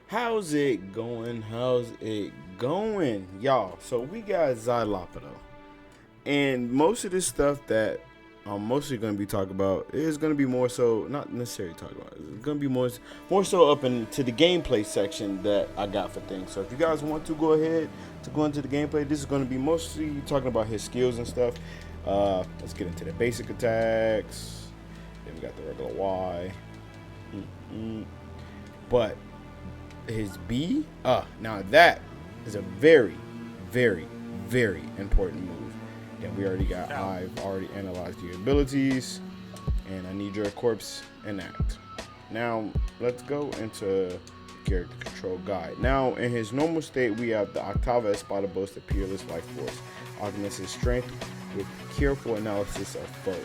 How's it going? How's it going, y'all? So we got Szayleaporro, and most of this stuff that I'm mostly going to be talking about is going to be more so not necessarily talking about. It's going to be more so up into the gameplay section that I got for things. So if you guys want to go ahead to go into the gameplay, this is going to be mostly talking about his skills and stuff. Let's get into the basic attacks. Then we got the regular Y. But his B, now that is a very, very, very important move. Then we already got, I've already analyzed your abilities, and I need your corpse enact. Now, let's go into character control guide. Now, in his normal state, we have the Octava Espada boasts a peerless life force, augments his strength with careful analysis of foes.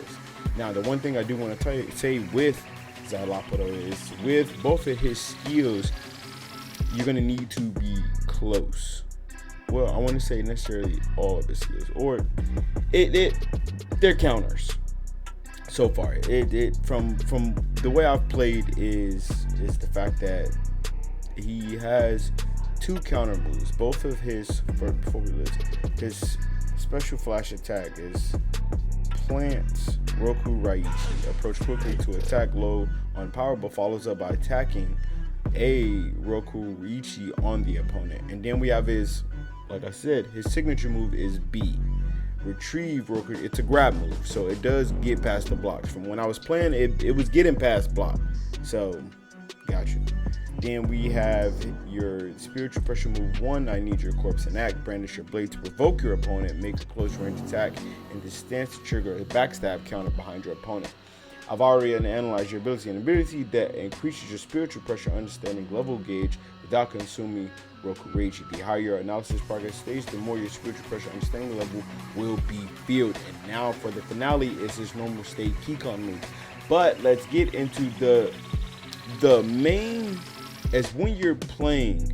Now, the one thing I do want to say with Szayleaporro is, with both of his skills, you're going to need to be close. Well, I want to say necessarily all of his skills, or they're counters. So far, from the way I've played is the fact that he has two counter moves. Both of his, before we list, his special flash attack is plants Roku Raichi, approach quickly to attack low on power, but follows up by attacking a Roku Raichi on the opponent. And then we have his, like I said, his signature move is B. Retrieve Roku. It's a grab move, so it does get past the blocks. From when I was playing, it was getting past block. So, got you. Then we have your spiritual pressure move 1. I need your corpse enact. Brandish your blade to provoke your opponent. Make a close range attack and the stance to trigger a backstab counter behind your opponent. I've already analyzed your ability, and ability that increases your spiritual pressure understanding level gauge without consuming Roku Raichi. The higher your analysis progress stage, the more your spiritual pressure understanding level will be filled. And now for the finale is his normal state Keycon move. But let's get into the main, as when you're playing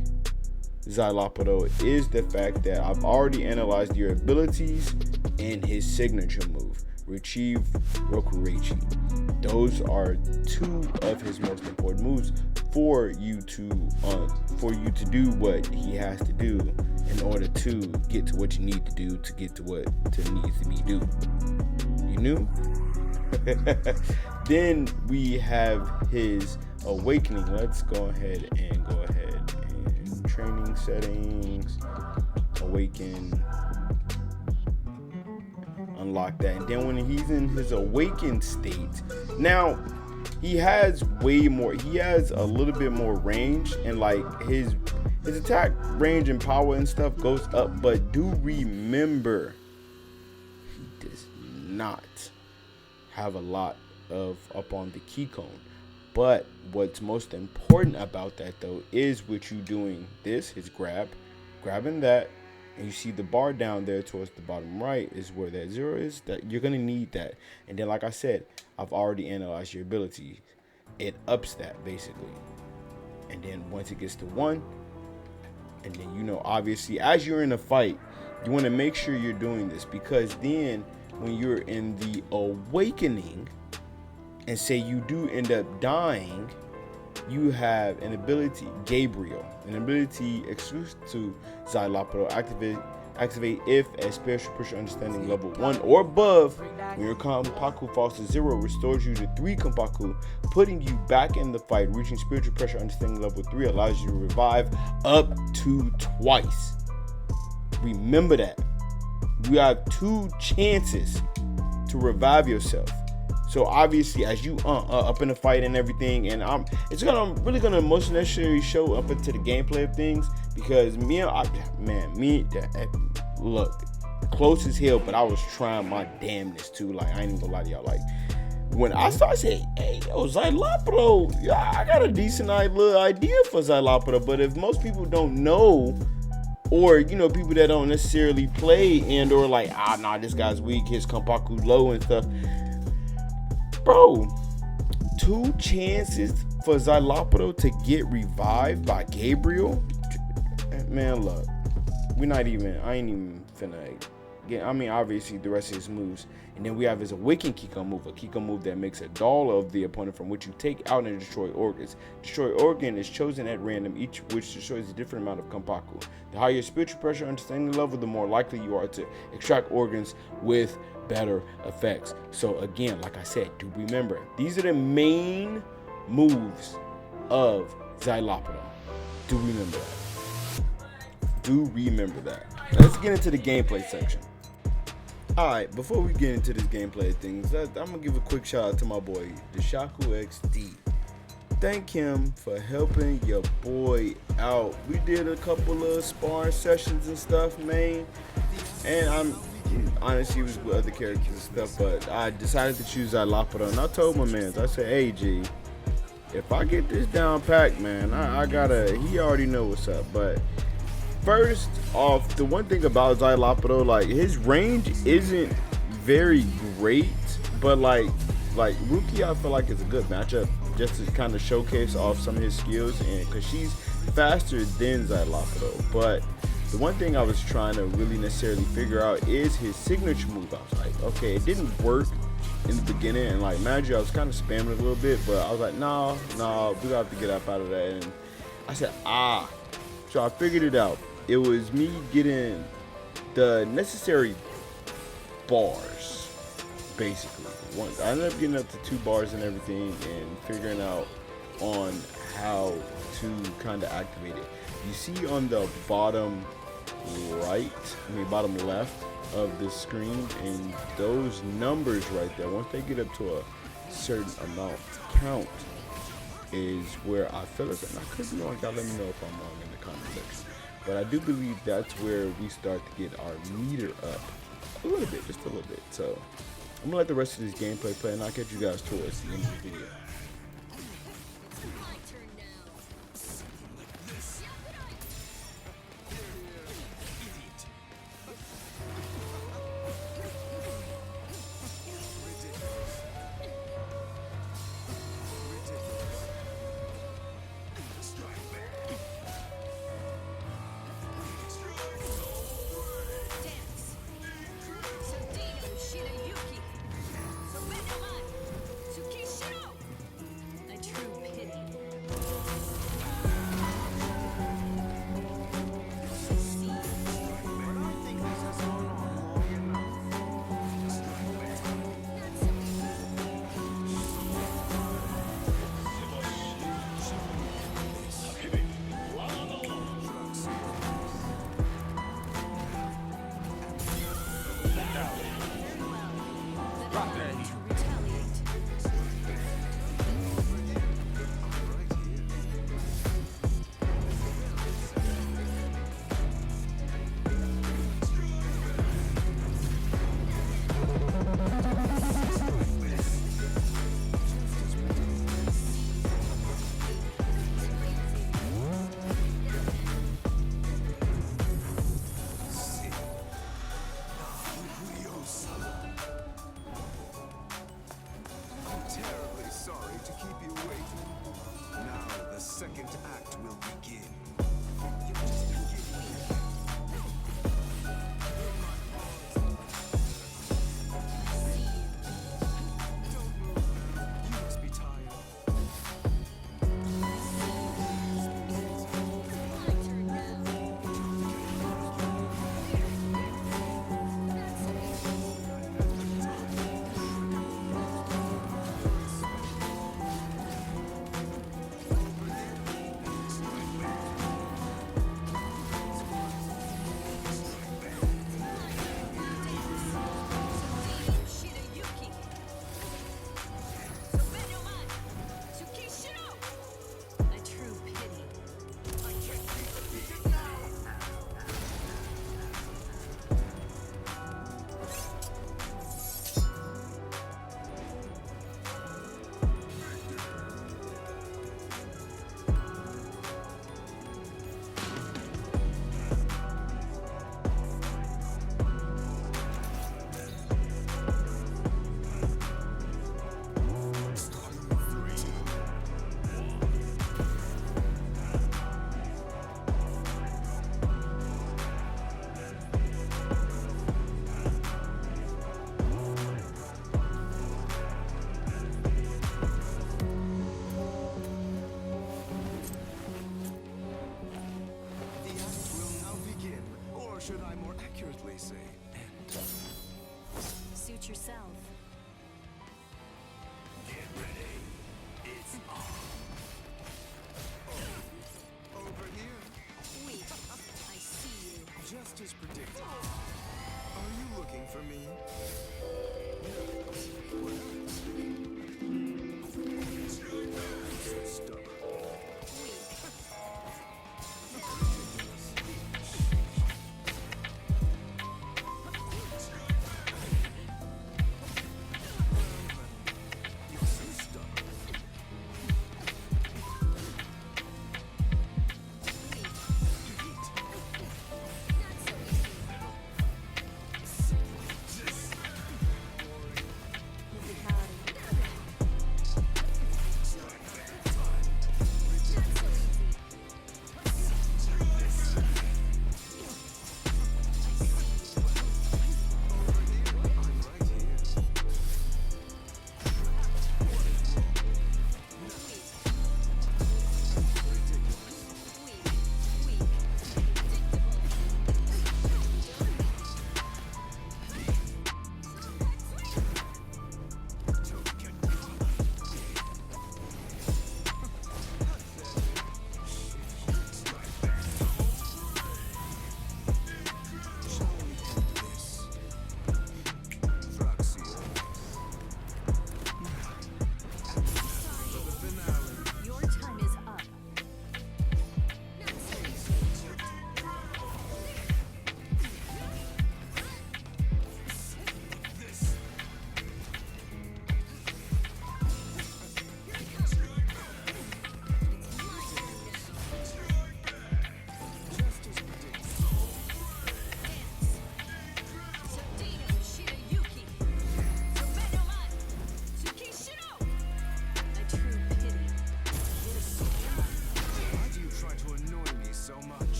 Szayleaporro, is the fact that I've already analyzed your abilities and his signature move, Retrieve Roku Raichi. Those are two of his most important moves for you to do what he has to do in order to get to what you need to do to get to what needs to be do. You knew? Then we have his awakening. Let's go ahead and training settings, awaken, unlock that. And then when he's in his awakened state, now he has a little bit more range, and like his attack range and power and stuff goes up, but do remember he does not have a lot of up on the key cone. But what's most important about that though is with you doing this, his grabbing that, and you see the bar down there towards the bottom right is where that 0 is. That you're gonna need that. And then, like I said, I've already analyzed your ability. It ups that basically. And then once it gets to 1, and then obviously as you're in a fight, you want to make sure you're doing this, because then when you're in the awakening, and say you do end up dying, you have an ability, Gabriel, an ability exclusive to Szayleaporro, activate if a spiritual pressure understanding level 1 or above. When your Kompaku falls to 0, restores you to 3 Kompaku, putting you back in the fight. Reaching spiritual pressure understanding level 3 allows you to revive up to twice. Remember that. You have 2 chances to revive yourself. So obviously, as you up in the fight and everything, and it's really gonna most necessarily show up into the gameplay of things, because look, close as hell, but I was trying my damnness too. Like, I ain't even gonna lie to y'all. Like, when I started saying, "Hey, yo, Szayleaporro, yeah, I got a decent little idea for Szayleaporro," but if most people don't know, or people that don't necessarily play and or like, this guy's weak, his Kompaku low and stuff. Bro, 2 chances for Szayleaporro to get revived by Gabriel? Man, look, I ain't even finna I mean, obviously the rest of his moves. And then we have his Awakened Kiko move, a Kiko move that makes a doll of the opponent from which you take out and destroy organs. Destroy organ is chosen at random, each which destroys a different amount of Kampaku. The higher your spiritual pressure understanding level, the more likely you are to extract organs with better effects. So again, like I said, do remember, these are the main moves of Szayleaporro. Do remember that. Do remember that. Let's get into the gameplay section. Alright, before we get into this gameplay things, I'm going to give a quick shout out to my boy, the Shaku XD. Thank him for helping your boy out. We did a couple of sparring sessions and stuff, man. And I'm honestly was with other characters and stuff, but I decided to choose Szayleaporro. And I told my man, I said, hey, G, if I get this down packed, man, I gotta, he already know what's up. But first off, the one thing about Szayleaporro, like, his range isn't very great, but like Ruki, I feel like is a good matchup just to kind of showcase off some of his skills, and because she's faster than Szayleaporro. But the one thing I was trying to really necessarily figure out is his signature move. I was like, okay, it didn't work in the beginning, and like, mind you, I was kind of spamming it a little bit, but I was like, no, we gotta have to get up out of that. And I said, so I figured it out. It was me getting the necessary bars, basically. I ended up getting up to 2 bars and everything, and figuring out on how to kind of activate it. You see on the bottom bottom left of the screen, and those numbers right there, once they get up to a certain amount count, is where I feel it. And I could be wrong. Y'all let me know if I'm wrong in the comment section. But I do believe that's where we start to get our meter up a little bit, just a little bit. So I'm gonna let the rest of this gameplay play, and I'll catch you guys towards the end of the video. Or should I more accurately say, end? Suit yourself. Get ready. It's on. Over here. Weak. I see you. Just as predicted. Are you looking for me? So stubborn. Weak. You're so stubborn. Not so easy. Howdy.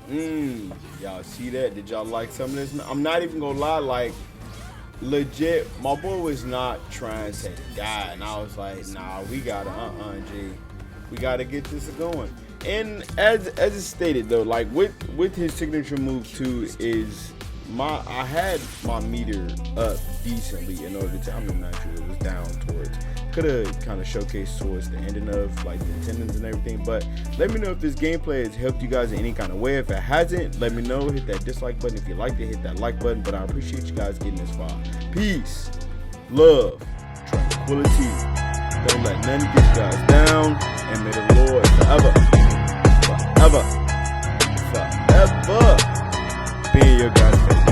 Y'all see that? Did y'all like some of this? I'm not even gonna lie, like, legit, my boy was not trying to die, and I was like, nah, we gotta, G, we gotta get this going. And as it's stated though, like with his signature move too, is I had my meter up decently in order to, I mean, naturally it was down towards, could have kind of showcased towards the ending of like the attendance and everything. But let me know if this gameplay has helped you guys in any kind of way. If it hasn't, let me know. Hit that dislike button. If you liked it, hit that like button. But I appreciate you guys getting this far. Peace, love, tranquility. Don't let none get you guys down, and may the Lord forever be in your guys' face.